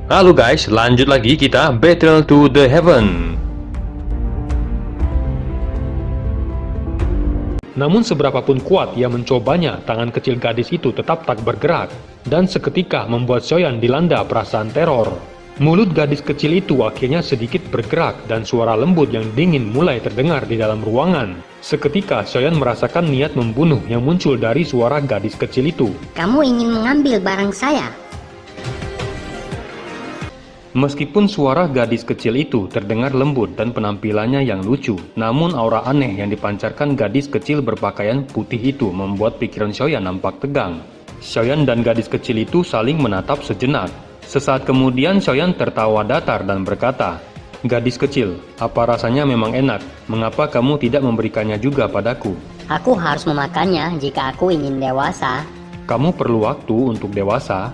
Halo guys, lanjut lagi kita Battle to the Heaven. Namun seberapapun kuat ia mencobanya, tangan kecil gadis itu tetap tak bergerak, dan seketika membuat Xiaoyan dilanda perasaan teror. Mulut gadis kecil itu akhirnya sedikit bergerak dan suara lembut yang dingin mulai terdengar di dalam ruangan. Seketika Xiaoyan merasakan niat membunuh yang muncul dari suara gadis kecil itu. Kamu ingin mengambil barang saya? Meskipun suara gadis kecil itu terdengar lembut dan penampilannya yang lucu, namun aura aneh yang dipancarkan gadis kecil berpakaian putih itu membuat pikiran Xiaoyan nampak tegang. Xiaoyan dan gadis kecil itu saling menatap sejenak. Sesaat kemudian Xiaoyan tertawa datar dan berkata, "Gadis kecil, apa rasanya memang enak? Mengapa kamu tidak memberikannya juga padaku?" Aku harus memakannya jika aku ingin dewasa. "Kamu perlu waktu untuk dewasa,"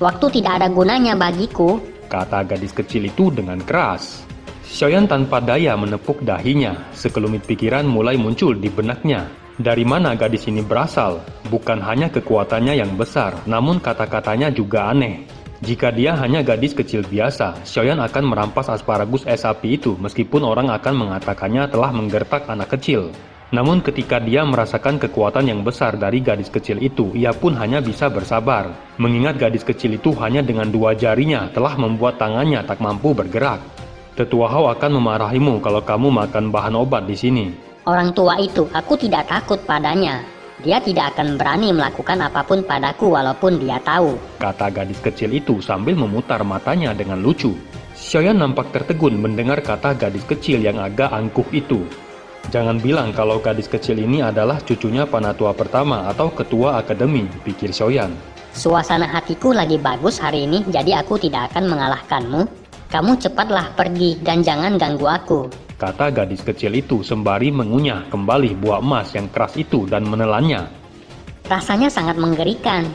Waktu tidak ada gunanya bagiku. kata gadis kecil itu dengan keras. Xiaoyan tanpa daya menepuk dahinya. Sekelumit pikiran mulai muncul di benaknya. Dari mana gadis ini berasal? Bukan hanya kekuatannya yang besar, namun kata-katanya juga aneh. Jika dia hanya gadis kecil biasa, Xiaoyan akan merampas asparagus es api itu meskipun orang akan mengatakannya telah menggertak anak kecil. Namun ketika dia merasakan kekuatan yang besar dari gadis kecil itu, ia pun hanya bisa bersabar. Mengingat gadis kecil itu hanya dengan 2 jarinya telah membuat tangannya tak mampu bergerak. Tetua Hao akan memarahimu kalau kamu makan bahan obat di sini, Orang tua itu, aku tidak takut padanya. Dia tidak akan berani melakukan apapun padaku walaupun dia tahu. kata gadis kecil itu sambil memutar matanya dengan lucu. Xiaoyan nampak tertegun mendengar kata gadis kecil yang agak angkuh itu. Jangan bilang kalau gadis kecil ini adalah cucunya Panatua pertama atau ketua akademi, pikir Xiaoyan. Suasana hatiku lagi bagus hari ini, jadi aku tidak akan mengalahkanmu. Kamu cepatlah pergi dan jangan ganggu aku. Kata gadis kecil itu sembari mengunyah kembali buah emas yang keras itu dan menelannya. Rasanya sangat mengerikan.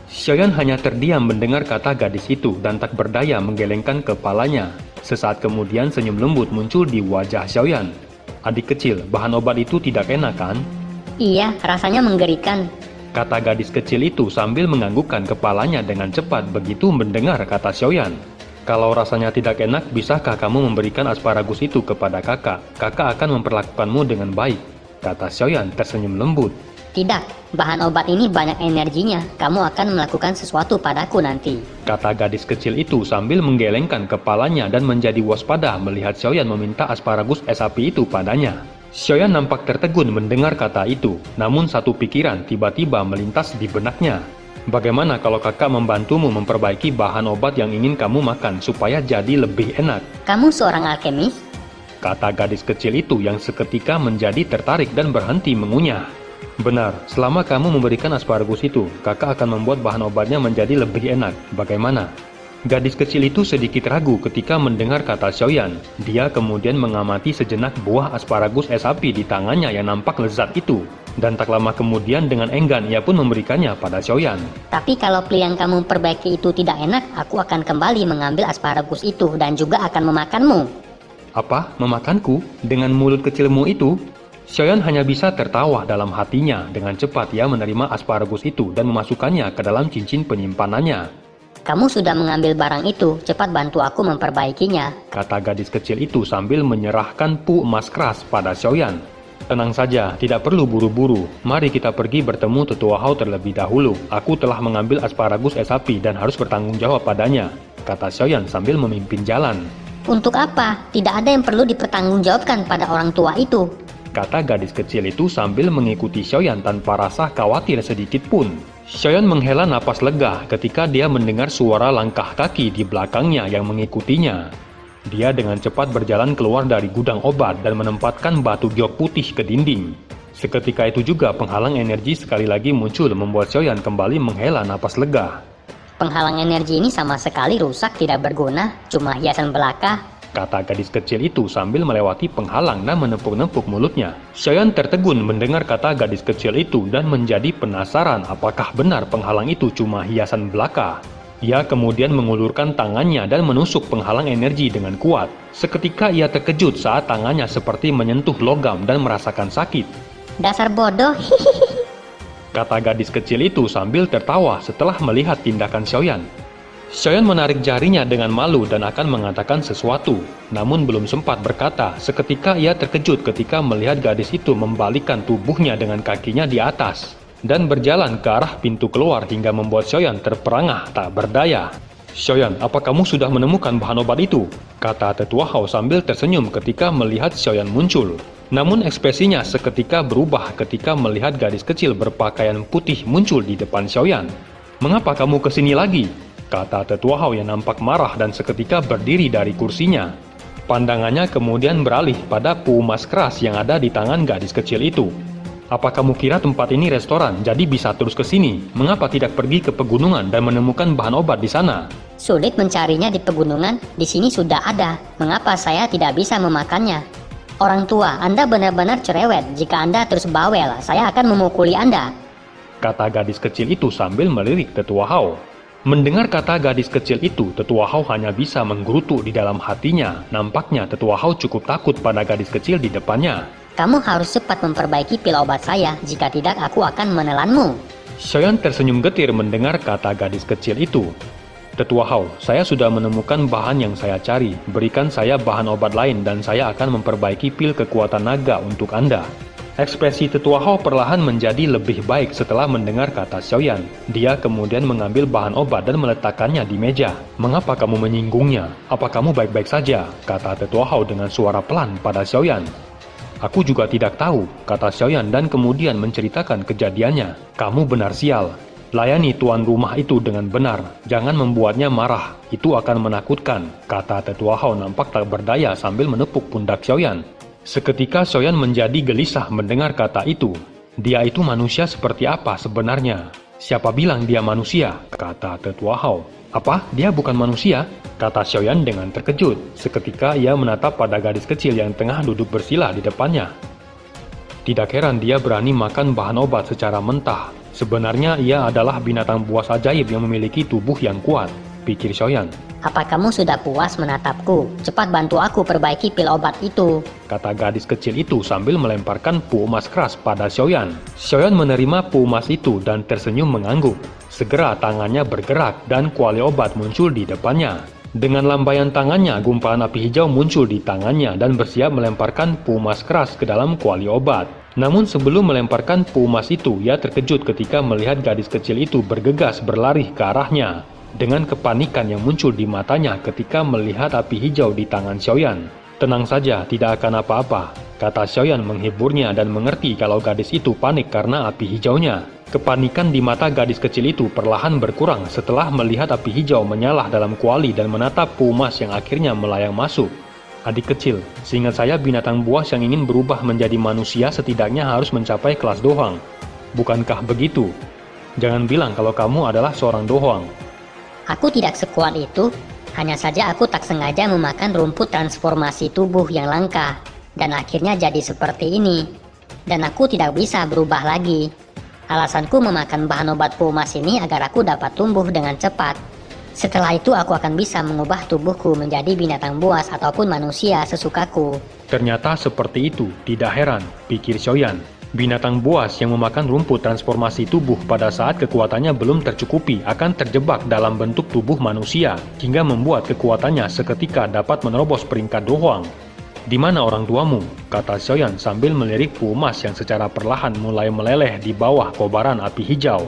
Xiaoyan hanya terdiam mendengar kata gadis itu dan tak berdaya menggelengkan kepalanya. Sesaat kemudian senyum lembut muncul di wajah Xiaoyan. "Adik kecil, bahan obat itu tidak enak kan?" Iya, rasanya menggerikan. Kata gadis kecil itu sambil menganggukkan kepalanya dengan cepat begitu mendengar kata Xiaoyan. "Kalau rasanya tidak enak, bisakah kamu memberikan asparagus itu kepada kakak? Kakak akan memperlakukanmu dengan baik," kata Xiaoyan tersenyum lembut. Tidak, bahan obat ini banyak energinya. Kamu akan melakukan sesuatu padaku nanti. Kata gadis kecil itu sambil menggelengkan kepalanya dan menjadi waspada melihat Xiaoyan meminta asparagus es api itu padanya. Xiaoyan nampak tertegun mendengar kata itu, namun satu pikiran tiba-tiba melintas di benaknya. "Bagaimana kalau kakak membantumu memperbaiki bahan obat yang ingin kamu makan supaya jadi lebih enak?" Kamu seorang alkemis? Kata gadis kecil itu yang seketika menjadi tertarik dan berhenti mengunyah. "Benar, selama kamu memberikan asparagus itu, kakak akan membuat bahan obatnya menjadi lebih enak. Bagaimana?" Gadis kecil itu sedikit ragu ketika mendengar kata Xiaoyan. Dia kemudian mengamati sejenak buah asparagus es api di tangannya yang nampak lezat itu. Dan tak lama kemudian dengan enggan ia pun memberikannya pada Xiaoyan. Tapi kalau pilihan kamu perbaiki itu tidak enak, aku akan kembali mengambil asparagus itu dan juga akan memakanmu. "Apa? Memakanku? Dengan mulut kecilmu itu?" Xiaoyan hanya bisa tertawa dalam hatinya. Dengan cepat ia menerima asparagus itu dan memasukkannya ke dalam cincin penyimpanannya. Kamu sudah mengambil barang itu, cepat bantu aku memperbaikinya. Kata gadis kecil itu sambil menyerahkan pu emas keras pada Xiaoyan. "Tenang saja, tidak perlu buru-buru. Mari kita pergi bertemu Tetua Hao terlebih dahulu. Aku telah mengambil asparagus es api dan harus bertanggung jawab padanya," kata Xiaoyan sambil memimpin jalan. Untuk apa? Tidak ada yang perlu dipertanggungjawabkan pada orang tua itu. Kata gadis kecil itu sambil mengikuti Xiaoyan tanpa rasa khawatir sedikit pun. Xiaoyan menghela napas lega ketika dia mendengar suara langkah kaki di belakangnya yang mengikutinya. Dia dengan cepat berjalan keluar dari gudang obat dan menempatkan batu giok putih ke dinding. Seketika itu juga penghalang energi sekali lagi muncul membuat Xiaoyan kembali menghela napas lega. Penghalang energi ini sama sekali rusak, tidak berguna, cuma hiasan belaka. Kata gadis kecil itu sambil melewati penghalang dan menepuk-nepuk mulutnya. Xiaoyan tertegun mendengar kata gadis kecil itu dan menjadi penasaran apakah benar penghalang itu cuma hiasan belaka. Ia kemudian mengulurkan tangannya dan menusuk penghalang energi dengan kuat. Seketika ia terkejut saat tangannya seperti menyentuh logam dan merasakan sakit. Dasar bodoh, hihihi. Kata gadis kecil itu sambil tertawa setelah melihat tindakan Xiaoyan. Xiaoyan menarik jarinya dengan malu dan akan mengatakan sesuatu, namun belum sempat berkata seketika ia terkejut ketika melihat gadis itu membalikkan tubuhnya dengan kakinya di atas dan berjalan ke arah pintu keluar hingga membuat Xiaoyan terperangah tak berdaya. "Xiaoyan, apa kamu sudah menemukan bahan obat itu?" kata Tetua Hao sambil tersenyum ketika melihat Xiaoyan muncul. Namun ekspresinya seketika berubah ketika melihat gadis kecil berpakaian putih muncul di depan Xiaoyan. "Mengapa kamu kesini lagi?" kata Tetua Hao yang nampak marah dan seketika berdiri dari kursinya. Pandangannya kemudian beralih pada emas keras yang ada di tangan gadis kecil itu. "Apa kamu kira tempat ini restoran, jadi bisa terus ke sini? Mengapa tidak pergi ke pegunungan dan menemukan bahan obat di sana?" Sulit mencarinya di pegunungan, di sini sudah ada. Mengapa saya tidak bisa memakannya? Orang tua, Anda benar-benar cerewet. Jika Anda terus bawel, saya akan memukuli Anda, kata gadis kecil itu sambil melirik Tetua Hao. Mendengar kata gadis kecil itu, Tetua Hao hanya bisa menggerutu di dalam hatinya. Nampaknya Tetua Hao cukup takut pada gadis kecil di depannya. Kamu harus cepat memperbaiki pil obat saya, jika tidak aku akan menelanmu. Xiaoyan tersenyum getir mendengar kata gadis kecil itu. "Tetua Hao, saya sudah menemukan bahan yang saya cari. Berikan saya bahan obat lain dan saya akan memperbaiki pil kekuatan naga untuk Anda." Ekspresi Tetua Hao perlahan menjadi lebih baik setelah mendengar kata Xiaoyan. Dia kemudian mengambil bahan obat dan meletakkannya di meja. "Mengapa kamu menyinggungnya? Apa kamu baik-baik saja?" kata Tetua Hao dengan suara pelan pada Xiaoyan. "Aku juga tidak tahu," kata Xiaoyan dan kemudian menceritakan kejadiannya. "Kamu benar sial. Layani tuan rumah itu dengan benar. Jangan membuatnya marah. Itu akan menakutkan," kata Tetua Hao nampak tak berdaya sambil menepuk pundak Xiaoyan. Seketika Xiaoyan menjadi gelisah mendengar kata itu. Dia itu manusia seperti apa sebenarnya? "Siapa bilang dia manusia?" kata Tetua Hao. "Apa? Dia bukan manusia?" kata Xiaoyan dengan terkejut. Seketika ia menatap pada gadis kecil yang tengah duduk bersila di depannya. Tidak heran dia berani makan bahan obat secara mentah. Sebenarnya ia adalah binatang buas ajaib yang memiliki tubuh yang kuat, pikir Xiaoyan. "Apa kamu sudah puas menatapku? Cepat bantu aku perbaiki pil obat itu," kata gadis kecil itu sambil melemparkan emas keras pada Xiaoyan. Xiaoyan menerima emas itu dan tersenyum mengangguk. Segera tangannya bergerak dan kuali obat muncul di depannya. Dengan lambaian tangannya, gumpalan api hijau muncul di tangannya dan bersiap melemparkan emas keras ke dalam kuali obat. Namun sebelum melemparkan emas itu, ia terkejut ketika melihat gadis kecil itu bergegas berlari ke arahnya. Dengan kepanikan yang muncul di matanya ketika melihat api hijau di tangan Xiaoyan. "Tenang saja, tidak akan apa-apa," kata Xiaoyan menghiburnya dan mengerti kalau gadis itu panik karena api hijaunya. Kepanikan di mata gadis kecil itu perlahan berkurang setelah melihat api hijau menyala dalam kuali dan menatap emas yang akhirnya melayang masuk. "Adik kecil, seingat saya binatang buas yang ingin berubah menjadi manusia setidaknya harus mencapai kelas dohang. Bukankah begitu? Jangan bilang kalau kamu adalah seorang dohang." "Aku tidak sekuat itu. Hanya saja aku tak sengaja memakan rumput transformasi tubuh yang langka. Dan akhirnya jadi seperti ini. Dan aku tidak bisa berubah lagi. Alasanku memakan bahan obat emas ini agar aku dapat tumbuh dengan cepat. Setelah itu aku akan bisa mengubah tubuhku menjadi binatang buas ataupun manusia sesukaku." Ternyata seperti itu, tidak heran, pikir Xiaoyan. Binatang buas yang memakan rumput transformasi tubuh pada saat kekuatannya belum tercukupi akan terjebak dalam bentuk tubuh manusia, hingga membuat kekuatannya seketika dapat menerobos peringkat dohang. "Di mana orang tuamu?" kata Xiaoyan sambil melirik emas yang secara perlahan mulai meleleh di bawah kobaran api hijau.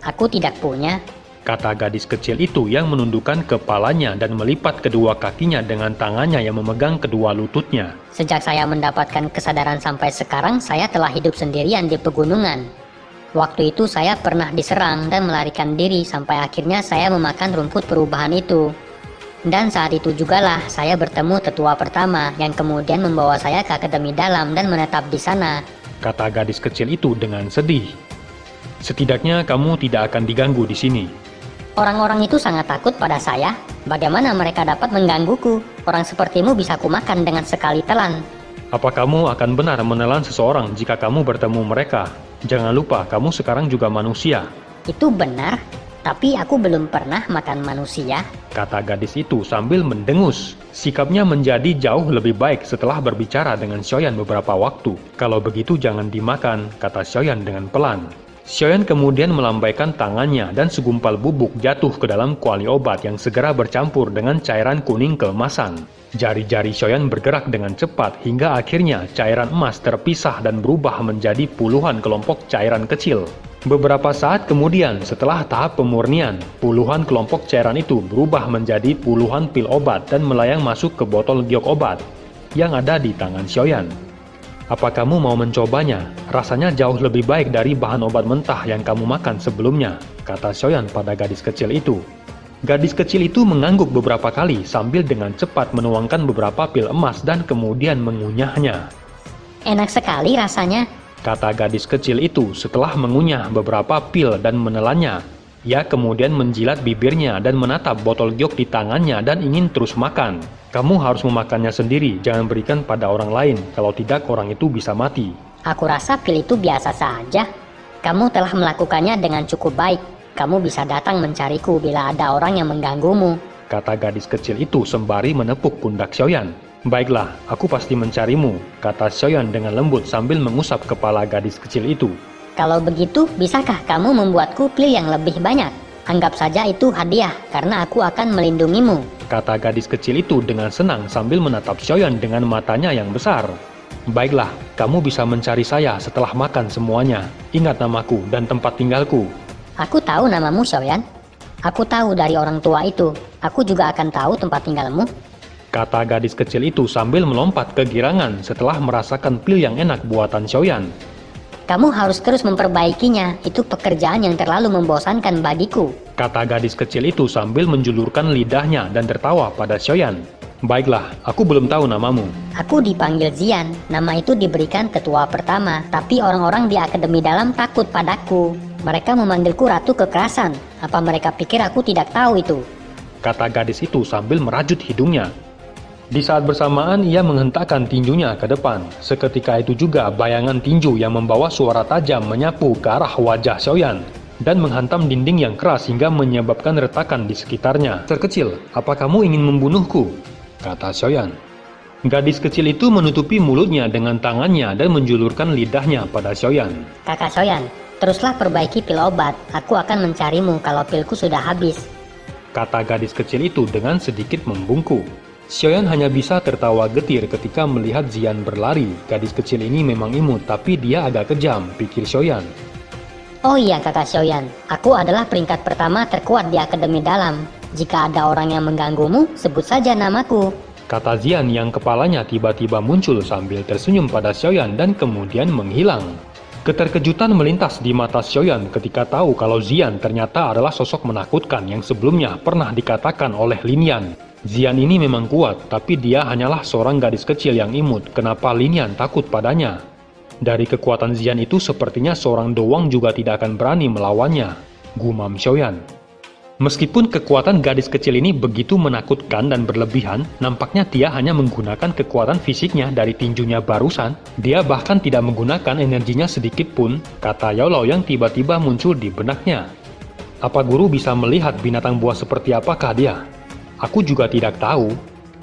"Aku tidak punya," kata gadis kecil itu yang menundukkan kepalanya dan melipat kedua kakinya dengan tangannya yang memegang kedua lututnya. "Sejak saya mendapatkan kesadaran sampai sekarang, saya telah hidup sendirian di pegunungan. Waktu itu saya pernah diserang dan melarikan diri sampai akhirnya saya memakan rumput perubahan itu. Dan saat itu jugalah saya bertemu tetua pertama yang kemudian membawa saya ke Akademi Dalam dan menetap di sana," kata gadis kecil itu dengan sedih. "Setidaknya kamu tidak akan diganggu di sini." "Orang-orang itu sangat takut pada saya. Bagaimana mereka dapat menggangguku? Orang sepertimu bisa kumakan dengan sekali telan." "Apa kamu akan benar menelan seseorang jika kamu bertemu mereka? Jangan lupa, kamu sekarang juga manusia." "Itu benar, tapi aku belum pernah makan manusia," kata gadis itu sambil mendengus. Sikapnya menjadi jauh lebih baik setelah berbicara dengan Xiaoyan beberapa waktu. "Kalau begitu jangan dimakan," kata Xiaoyan dengan pelan. Xiaoyan kemudian melambaikan tangannya dan segumpal bubuk jatuh ke dalam kuali obat yang segera bercampur dengan cairan kuning keemasan. Jari-jari Xiaoyan bergerak dengan cepat hingga akhirnya cairan emas terpisah dan berubah menjadi puluhan kelompok cairan kecil. Beberapa saat kemudian, setelah tahap pemurnian, puluhan kelompok cairan itu berubah menjadi puluhan pil obat dan melayang masuk ke botol giok obat yang ada di tangan Xiaoyan. Apa kamu mau mencobanya? Rasanya jauh lebih baik dari bahan obat mentah yang kamu makan sebelumnya, kata Xiaoyan pada gadis kecil itu. Gadis kecil itu mengangguk beberapa kali sambil dengan cepat menuangkan beberapa pil emas dan kemudian mengunyahnya. Enak sekali rasanya. Kata gadis kecil itu setelah mengunyah beberapa pil dan menelannya. Ia kemudian menjilat bibirnya dan menatap botol giok di tangannya dan ingin terus makan. Kamu harus memakannya sendiri, jangan berikan pada orang lain, kalau tidak orang itu bisa mati. Aku rasa pil itu biasa saja. Kamu telah melakukannya dengan cukup baik. Kamu bisa datang mencariku bila ada orang yang mengganggumu, kata gadis kecil itu sembari menepuk pundak Xiaoyan. Baiklah, aku pasti mencarimu, kata Xiaoyan dengan lembut sambil mengusap kepala gadis kecil itu. Kalau begitu, bisakah kamu membuatku pil yang lebih banyak? Anggap saja itu hadiah, karena aku akan melindungimu, kata gadis kecil itu dengan senang sambil menatap Xiaoyan dengan matanya yang besar. Baiklah, kamu bisa mencari saya setelah makan semuanya. Ingat namaku dan tempat tinggalku. Aku tahu namamu, Xiaoyan. Aku tahu dari orang tua itu. Aku juga akan tahu tempat tinggalmu, kata gadis kecil itu sambil melompat kegirangan setelah merasakan pil yang enak buatan Xiaoyan. Kamu harus terus memperbaikinya, itu pekerjaan yang terlalu membosankan bagiku, kata gadis kecil itu sambil menjulurkan lidahnya dan tertawa pada Xiaoyan. Baiklah, aku belum tahu namamu. Aku dipanggil Zian, nama itu diberikan ketua pertama, tapi orang-orang di Akademi Dalam takut padaku. Mereka memanggilku Ratu Kekerasan, apa mereka pikir aku tidak tahu itu? Kata gadis itu sambil merajut hidungnya. Di saat bersamaan ia menghentakkan tinjunya ke depan. Seketika itu juga bayangan tinju yang membawa suara tajam menyapu ke arah wajah Xiaoyan dan menghantam dinding yang keras hingga menyebabkan retakan di sekitarnya. Terkecil, apa kamu ingin membunuhku? Kata Xiaoyan. Gadis kecil itu menutupi mulutnya dengan tangannya dan menjulurkan lidahnya pada Xiaoyan. Kakak Xiaoyan, teruslah perbaiki pil obat. Aku akan mencarimu kalau pilku sudah habis, kata gadis kecil itu dengan sedikit membungkuk. Xiaoyan hanya bisa tertawa getir ketika melihat Zian berlari. Gadis kecil ini memang imut, tapi dia agak kejam, pikir Xiaoyan. Oh iya kakak Xiaoyan, aku adalah peringkat pertama terkuat di Akademi Dalam. Jika ada orang yang mengganggumu, sebut saja namaku, kata Zian yang kepalanya tiba-tiba muncul sambil tersenyum pada Xiaoyan dan kemudian menghilang. Keterkejutan melintas di mata Xiaoyan ketika tahu kalau Zian ternyata adalah sosok menakutkan yang sebelumnya pernah dikatakan oleh Lin Yan. Zian ini memang kuat, tapi dia hanyalah seorang gadis kecil yang imut. Kenapa Lin Yan takut padanya? Dari kekuatan Zian itu sepertinya seorang doang juga tidak akan berani melawannya, gumam Xiaoyan. Meskipun kekuatan gadis kecil ini begitu menakutkan dan berlebihan, nampaknya dia hanya menggunakan kekuatan fisiknya dari tinjunya barusan. Dia bahkan tidak menggunakan energinya sedikit pun, kata Yao Lao yang tiba-tiba muncul di benaknya. Apa guru bisa melihat binatang buas seperti apakah dia? Aku juga tidak tahu,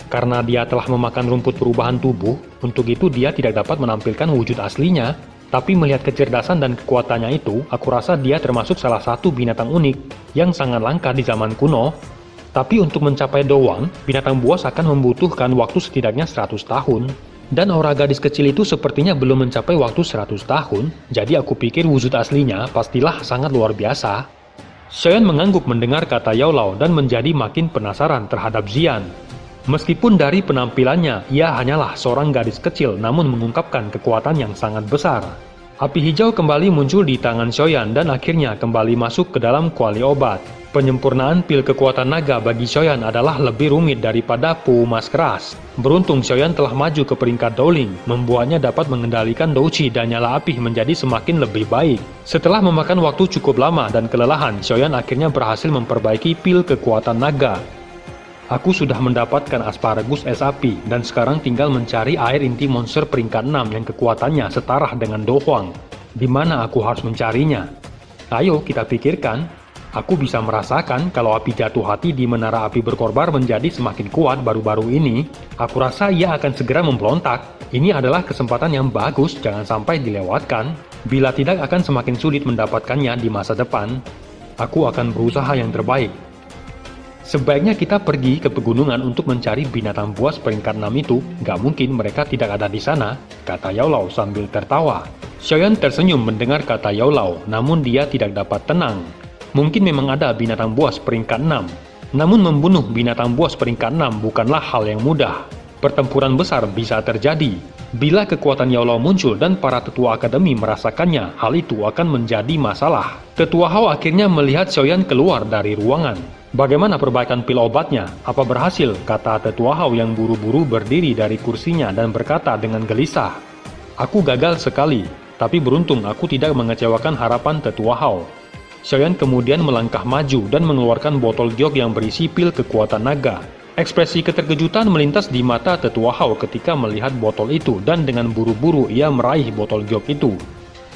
karena dia telah memakan rumput perubahan tubuh, untuk itu dia tidak dapat menampilkan wujud aslinya. Tapi melihat kecerdasan dan kekuatannya itu, aku rasa dia termasuk salah satu binatang unik yang sangat langka di zaman kuno. Tapi untuk mencapai doang, binatang buas akan membutuhkan waktu setidaknya 100 tahun. Dan aura gadis kecil itu sepertinya belum mencapai waktu 100 tahun, jadi aku pikir wujud aslinya pastilah sangat luar biasa. Xiaoyan mengangguk mendengar kata Yao Lao dan menjadi makin penasaran terhadap Zian. Meskipun dari penampilannya, ia hanyalah seorang gadis kecil namun mengungkapkan kekuatan yang sangat besar. Api hijau kembali muncul di tangan Xiaoyan dan akhirnya kembali masuk ke dalam kuali obat. Penyempurnaan pil kekuatan naga bagi Xiaoyan adalah lebih rumit daripada pu emas keras. Beruntung Xiaoyan telah maju ke peringkat Dowling, membuatnya dapat mengendalikan Douqi dan nyala api menjadi semakin lebih baik. Setelah memakan waktu cukup lama dan kelelahan, Xiaoyan akhirnya berhasil memperbaiki pil kekuatan naga. Aku sudah mendapatkan asparagus es api, dan sekarang tinggal mencari air inti monster peringkat 6 yang kekuatannya setara dengan Do Huang. Di mana aku harus mencarinya? Ayo kita pikirkan. Aku bisa merasakan kalau api jatuh hati di menara api berkorbar menjadi semakin kuat baru-baru ini. Aku rasa ia akan segera memberontak. Ini adalah kesempatan yang bagus, jangan sampai dilewatkan. Bila tidak akan semakin sulit mendapatkannya di masa depan, aku akan berusaha yang terbaik. Sebaiknya kita pergi ke pegunungan untuk mencari binatang buas peringkat 6 itu. Gak mungkin mereka tidak ada di sana, kata Yaolao sambil tertawa. Xiaoyan tersenyum mendengar kata Yaolao, namun dia tidak dapat tenang. Mungkin memang ada binatang buas peringkat 6. Namun membunuh binatang buas peringkat 6 bukanlah hal yang mudah. Pertempuran besar bisa terjadi. Bila kekuatan Yaolao muncul dan para tetua akademi merasakannya, hal itu akan menjadi masalah. Tetua Hao akhirnya melihat Xiaoyan keluar dari ruangan. Bagaimana perbaikan pil obatnya? Apa berhasil? Kata tetua Hao yang buru-buru berdiri dari kursinya dan berkata dengan gelisah. Aku gagal sekali, tapi beruntung aku tidak mengecewakan harapan tetua Hao. Xiaoyan kemudian melangkah maju dan mengeluarkan botol giok yang berisi pil kekuatan naga. Ekspresi keterkejutan melintas di mata tetua Hao ketika melihat botol itu dan dengan buru-buru ia meraih botol giok itu.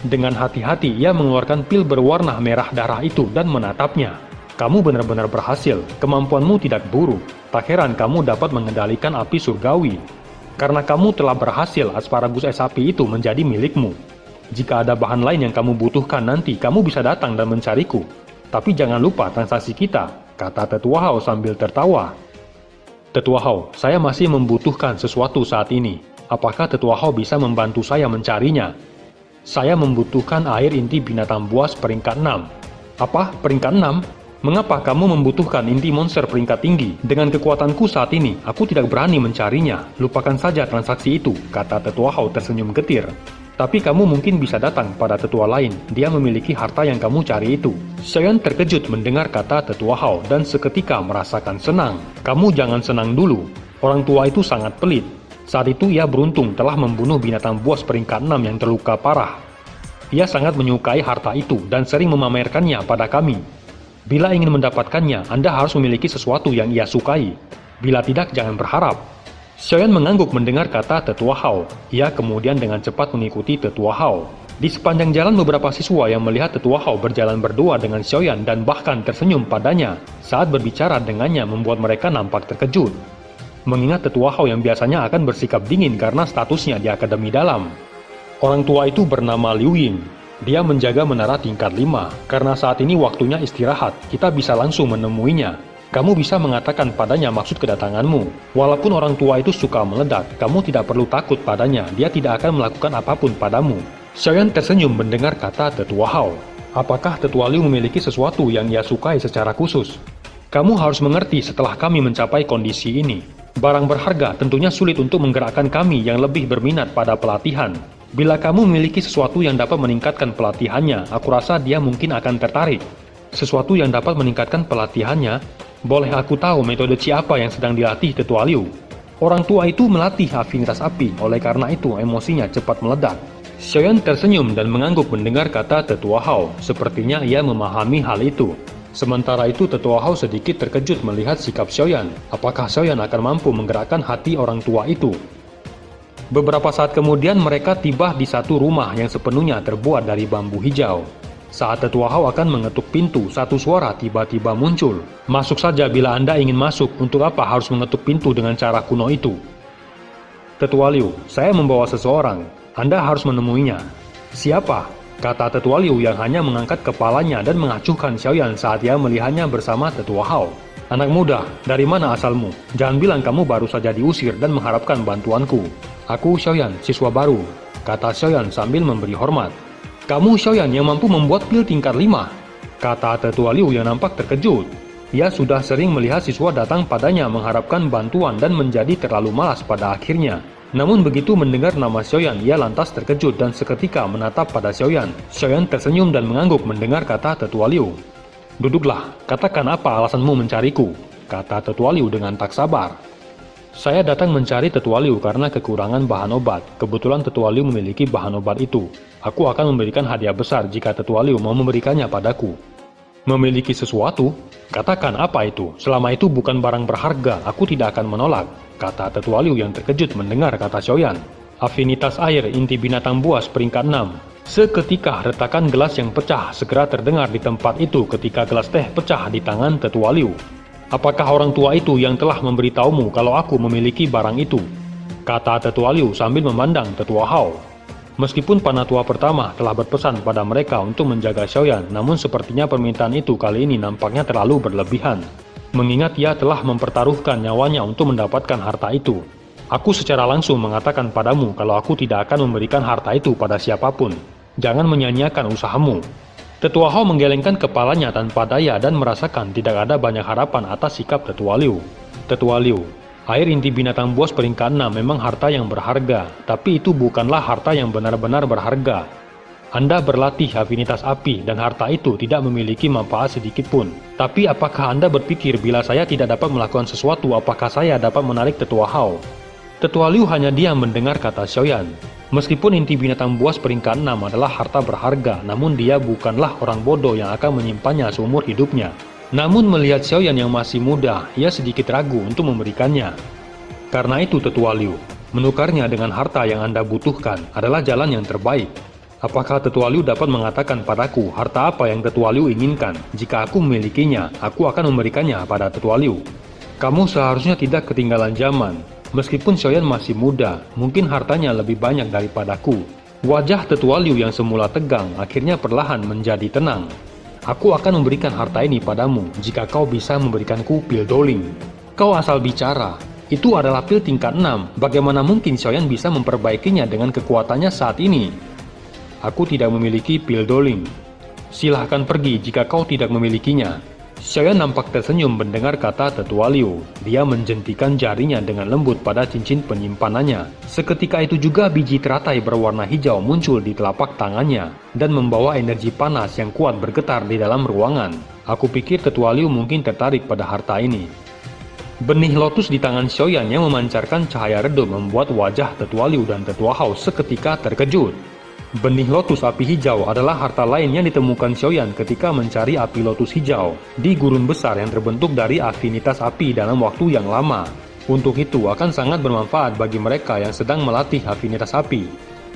Dengan hati-hati ia mengeluarkan pil berwarna merah darah itu dan menatapnya. Kamu benar-benar berhasil, kemampuanmu tidak buruk. Tak heran kamu dapat mengendalikan api surgawi. Karena kamu telah berhasil, asparagus es api itu menjadi milikmu. Jika ada bahan lain yang kamu butuhkan nanti, kamu bisa datang dan mencariku. Tapi jangan lupa transaksi kita, kata tetua Hao sambil tertawa. Tetua Hao, saya masih membutuhkan sesuatu saat ini. Apakah tetua Hao bisa membantu saya mencarinya? Saya membutuhkan air inti binatang buas peringkat 6. Apa? Peringkat 6? Mengapa kamu membutuhkan inti monster peringkat tinggi? Dengan kekuatanku saat ini, aku tidak berani mencarinya. Lupakan saja transaksi itu, kata tetua Hao tersenyum getir. Tapi kamu mungkin bisa datang pada tetua lain. Dia memiliki harta yang kamu cari itu. Xiaoyan terkejut mendengar kata tetua Hao dan seketika merasakan senang. Kamu jangan senang dulu. Orang tua itu sangat pelit. Saat itu ia beruntung telah membunuh binatang buas peringkat 6 yang terluka parah. Ia sangat menyukai harta itu dan sering memamerkannya pada kami. Bila ingin mendapatkannya, Anda harus memiliki sesuatu yang ia sukai. Bila tidak, jangan berharap. Xiaoyan mengangguk mendengar kata tetua Hao. Ia kemudian dengan cepat mengikuti tetua Hao. Di sepanjang jalan beberapa siswa yang melihat tetua Hao berjalan berdua dengan Xiaoyan dan bahkan tersenyum padanya saat berbicara dengannya membuat mereka nampak terkejut. Mengingat tetua Hao yang biasanya akan bersikap dingin karena statusnya di akademi dalam. Orang tua itu bernama Liu Ying. Dia menjaga menara tingkat 5, karena saat ini waktunya istirahat, kita bisa langsung menemuinya. Kamu bisa mengatakan padanya maksud kedatanganmu. Walaupun orang tua itu suka meledak, kamu tidak perlu takut padanya, dia tidak akan melakukan apapun padamu. Xiaoyan tersenyum mendengar kata tetua Hao. Apakah tetua Liu memiliki sesuatu yang ia sukai secara khusus? Kamu harus mengerti setelah kami mencapai kondisi ini. Barang berharga tentunya sulit untuk menggerakkan kami yang lebih berminat pada pelatihan. Bila kamu memiliki sesuatu yang dapat meningkatkan pelatihannya, aku rasa dia mungkin akan tertarik. Sesuatu yang dapat meningkatkan pelatihannya? Boleh aku tahu metode Qi apa yang sedang dilatih tetua Liu? Orang tua itu melatih afinitas api, oleh karena itu emosinya cepat meledak. Xiaoyan tersenyum dan mengangguk mendengar kata tetua Hao. Sepertinya ia memahami hal itu. Sementara itu tetua Hao sedikit terkejut melihat sikap Xiaoyan. Apakah Xiaoyan akan mampu menggerakkan hati orang tua itu? Beberapa saat kemudian mereka tiba di satu rumah yang sepenuhnya terbuat dari bambu hijau. Saat tetua Hao akan mengetuk pintu, satu suara tiba-tiba muncul. Masuk saja bila Anda ingin masuk, untuk apa harus mengetuk pintu dengan cara kuno itu? Tetua Liu, saya membawa seseorang. Anda harus menemuinya. Siapa? Kata tetua Liu yang hanya mengangkat kepalanya dan mengacuhkan Xiaoyan saat ia melihatnya bersama tetua Hao. Anak muda, dari mana asalmu? Jangan bilang kamu baru saja diusir dan mengharapkan bantuanku. Aku Xiaoyan, siswa baru, kata Xiaoyan sambil memberi hormat. Kamu Xiaoyan yang mampu membuat pil tingkat 5, kata tetua Liu yang nampak terkejut. Ia sudah sering melihat siswa datang padanya mengharapkan bantuan dan menjadi terlalu malas pada akhirnya. Namun begitu mendengar nama Xiaoyan, ia lantas terkejut dan seketika menatap pada Xiaoyan. Xiaoyan tersenyum dan mengangguk mendengar kata tetua Liu. Duduklah, katakan apa alasanmu mencariku, kata tetua Liu dengan tak sabar. Saya datang mencari tetua Liu karena kekurangan bahan obat. Kebetulan tetua Liu memiliki bahan obat itu. Aku akan memberikan hadiah besar jika tetua Liu mau memberikannya padaku. Memiliki sesuatu? Katakan apa itu? Selama itu bukan barang berharga, aku tidak akan menolak, kata tetua Liu yang terkejut mendengar kata Xiaoyan. Afinitas air inti binatang buas peringkat 6. Seketika retakan gelas yang pecah segera terdengar di tempat itu ketika gelas teh pecah di tangan tetua Liu. Apakah orang tua itu yang telah memberitahumu kalau aku memiliki barang itu? Kata tetua Liu sambil memandang tetua Hao. Meskipun Panatua pertama telah berpesan pada mereka untuk menjaga Xiaoyan, namun sepertinya permintaan itu kali ini nampaknya terlalu berlebihan. Mengingat ia telah mempertaruhkan nyawanya untuk mendapatkan harta itu. Aku secara langsung mengatakan padamu kalau aku tidak akan memberikan harta itu pada siapapun. Jangan menyanyiakan usahamu. Tetua Hao menggelengkan kepalanya tanpa daya dan merasakan tidak ada banyak harapan atas sikap Tetua Liu. Tetua Liu, air inti binatang buas peringkat 6 memang harta yang berharga, tapi itu bukanlah harta yang benar-benar berharga. Anda berlatih afinitas api dan harta itu tidak memiliki manfaat sedikit pun. Tapi apakah Anda berpikir bila saya tidak dapat melakukan sesuatu, apakah saya dapat menarik Tetua Hao? Tetua Liu hanya diam mendengar kata Xiaoyan. Meskipun inti binatang buas peringkat 6 adalah harta berharga, namun dia bukanlah orang bodoh yang akan menyimpannya seumur hidupnya. Namun melihat Xiaoyan yang masih muda, ia sedikit ragu untuk memberikannya. Karena itu Tetua Liu, menukarnya dengan harta yang Anda butuhkan adalah jalan yang terbaik. Apakah Tetua Liu dapat mengatakan padaku harta apa yang Tetua Liu inginkan? Jika aku memilikinya, aku akan memberikannya pada Tetua Liu. Kamu seharusnya tidak ketinggalan zaman. Meskipun Xiaoyan masih muda, mungkin hartanya lebih banyak daripadaku. Wajah Tetua Liu yang semula tegang akhirnya perlahan menjadi tenang. Aku akan memberikan harta ini padamu jika kau bisa memberikanku pil Doling. Kau asal bicara. Itu adalah pil tingkat 6. Bagaimana mungkin Xiaoyan bisa memperbaikinya dengan kekuatannya saat ini? Aku tidak memiliki pil Doling. Silahkan pergi jika kau tidak memilikinya. Xiaoyan nampak tersenyum mendengar kata Tetua Liu. Dia menjentikan jarinya dengan lembut pada cincin penyimpanannya. Seketika itu juga biji teratai berwarna hijau muncul di telapak tangannya dan membawa energi panas yang kuat bergetar di dalam ruangan. Aku pikir Tetua Liu mungkin tertarik pada harta ini. Benih lotus di tangan Xiaoyan yang memancarkan cahaya redup membuat wajah Tetua Liu dan Tetua Hao seketika terkejut. Benih lotus api hijau adalah harta lain yang ditemukan Xiaoyan ketika mencari api lotus hijau di gurun besar yang terbentuk dari afinitas api dalam waktu yang lama. Untuk itu akan sangat bermanfaat bagi mereka yang sedang melatih afinitas api.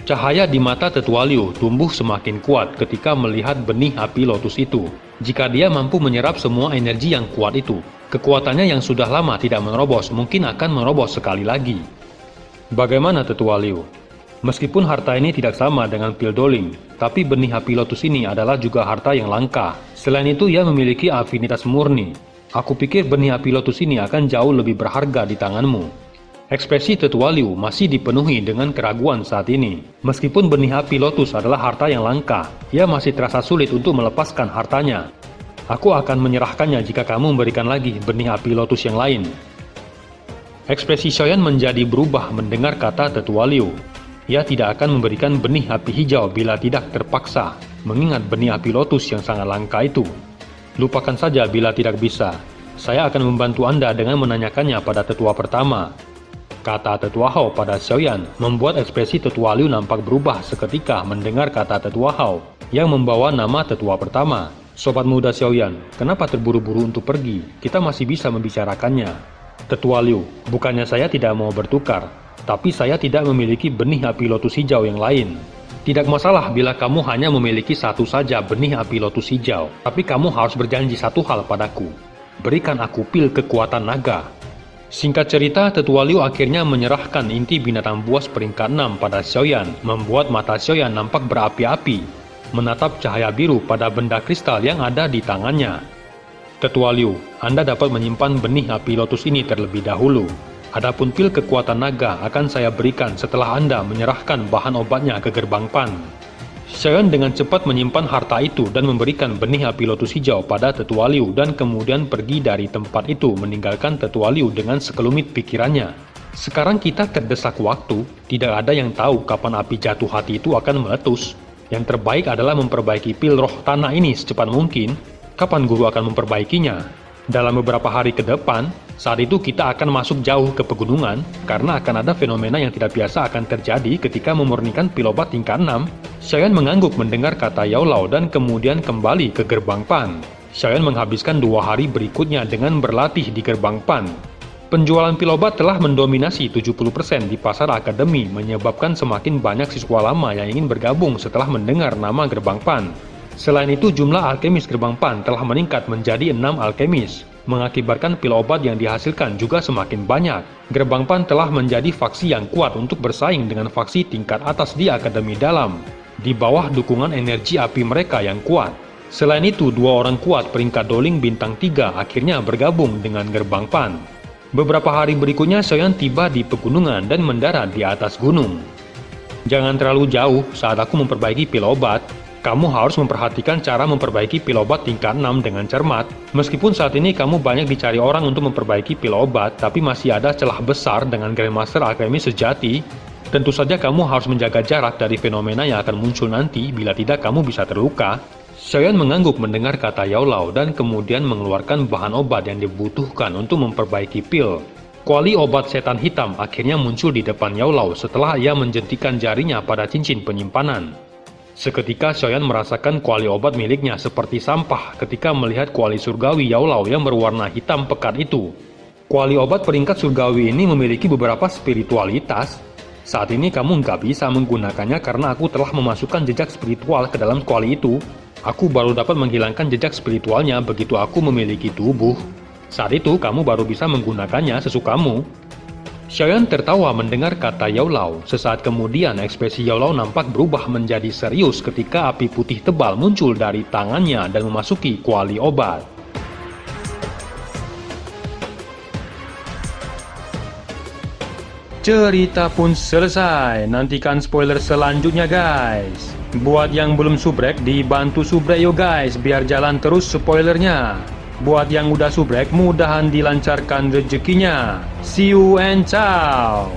Cahaya di mata Tetua Liu tumbuh semakin kuat ketika melihat benih api lotus itu. Jika dia mampu menyerap semua energi yang kuat itu, kekuatannya yang sudah lama tidak menerobos mungkin akan menerobos sekali lagi. Bagaimana Tetua Liu? Meskipun harta ini tidak sama dengan pil Doling, tapi benih api lotus ini adalah juga harta yang langka. Selain itu ia memiliki afinitas murni. Aku pikir benih api lotus ini akan jauh lebih berharga di tanganmu. Ekspresi Tetua Liu masih dipenuhi dengan keraguan saat ini. Meskipun benih api lotus adalah harta yang langka, ia masih terasa sulit untuk melepaskan hartanya. Aku akan menyerahkannya jika kamu memberikan lagi benih api lotus yang lain. Ekspresi Xiaoyan menjadi berubah mendengar kata Tetua Liu. Ia tidak akan memberikan benih api hijau bila tidak terpaksa, mengingat benih api lotus yang sangat langka itu. Lupakan saja bila tidak bisa. Saya akan membantu Anda dengan menanyakannya pada tetua pertama. Kata Tetua Hao pada Xiaoyan membuat ekspresi Tetua Liu nampak berubah seketika mendengar kata Tetua Hao yang membawa nama tetua pertama. Sobat muda Xiaoyan, kenapa terburu-buru untuk pergi? Kita masih bisa membicarakannya. Tetua Liu, bukannya saya tidak mau bertukar, tapi saya tidak memiliki benih api lotus hijau yang lain. Tidak masalah bila kamu hanya memiliki satu saja benih api lotus hijau, tapi kamu harus berjanji satu hal padaku. Berikan aku pil kekuatan naga. Singkat cerita, Tetua Liu akhirnya menyerahkan inti binatang buas peringkat 6 pada Xiaoyan, membuat mata Xiaoyan nampak berapi-api, menatap cahaya biru pada benda kristal yang ada di tangannya. Tetua Liu, Anda dapat menyimpan benih api lotus ini terlebih dahulu. Adapun pil kekuatan naga akan saya berikan setelah Anda menyerahkan bahan obatnya ke gerbang Pan. Xiaoyan dengan cepat menyimpan harta itu dan memberikan benih api lotus hijau pada Tetua Liu dan kemudian pergi dari tempat itu meninggalkan Tetua Liu dengan sekelumit pikirannya. Sekarang kita terdesak waktu, tidak ada yang tahu kapan api jatuh hati itu akan meletus. Yang terbaik adalah memperbaiki pil roh tanah ini secepat mungkin. Kapan guru akan memperbaikinya? Dalam beberapa hari ke depan, saat itu kita akan masuk jauh ke pegunungan, karena akan ada fenomena yang tidak biasa akan terjadi ketika memurnikan pil obat tingkat 6. Xiaoyan mengangguk mendengar kata Yao Lao dan kemudian kembali ke gerbang Pan. Xiaoyan menghabiskan 2 hari berikutnya dengan berlatih di gerbang Pan. Penjualan pil obat telah mendominasi 70% di pasar akademi, menyebabkan semakin banyak siswa lama yang ingin bergabung setelah mendengar nama gerbang Pan. Selain itu, jumlah alkemis gerbang Pan telah meningkat menjadi 6 alkemis. mengakibatkan pil obat yang dihasilkan juga semakin banyak. Gerbang Pan telah menjadi faksi yang kuat untuk bersaing dengan faksi tingkat atas di Akademi Dalam, di bawah dukungan energi api mereka yang kuat. Selain itu, 2 orang kuat peringkat Doling bintang 3 akhirnya bergabung dengan Gerbang Pan. Beberapa hari berikutnya, Xiaoyan tiba di pegunungan dan mendarat di atas gunung. Jangan terlalu jauh saat aku memperbaiki pil obat. Kamu harus memperhatikan cara memperbaiki pil obat tingkat 6 dengan cermat. Meskipun saat ini kamu banyak dicari orang untuk memperbaiki pil obat, tapi masih ada celah besar dengan Grandmaster Akademi sejati. Tentu saja kamu harus menjaga jarak dari fenomena yang akan muncul nanti, bila tidak kamu bisa terluka. Xiaoyan mengangguk mendengar kata Yao Lao dan kemudian mengeluarkan bahan obat yang dibutuhkan untuk memperbaiki pil. Kuali obat setan hitam akhirnya muncul di depan Yao Lao setelah ia menjentikan jarinya pada cincin penyimpanan. Seketika Xiaoyan merasakan kuali obat miliknya seperti sampah ketika melihat kuali surgawi Yao Lao yang berwarna hitam pekat itu. Kuali obat peringkat surgawi ini memiliki beberapa spiritualitas. Saat ini kamu nggak bisa menggunakannya karena aku telah memasukkan jejak spiritual ke dalam kuali itu. Aku baru dapat menghilangkan jejak spiritualnya begitu aku memiliki tubuh. Saat itu kamu baru bisa menggunakannya sesukamu. Xiaoyan tertawa mendengar kata Yao Lao. Sesaat kemudian ekspresi Yao Lao nampak berubah menjadi serius ketika api putih tebal muncul dari tangannya dan memasuki kuali obat. Cerita pun selesai. Nantikan spoiler selanjutnya guys. Buat yang belum subrek, dibantu subrek yo guys, biar jalan terus spoilernya. Buat yang udah subrek, mudahan dilancarkan rezekinya. See you and ciao.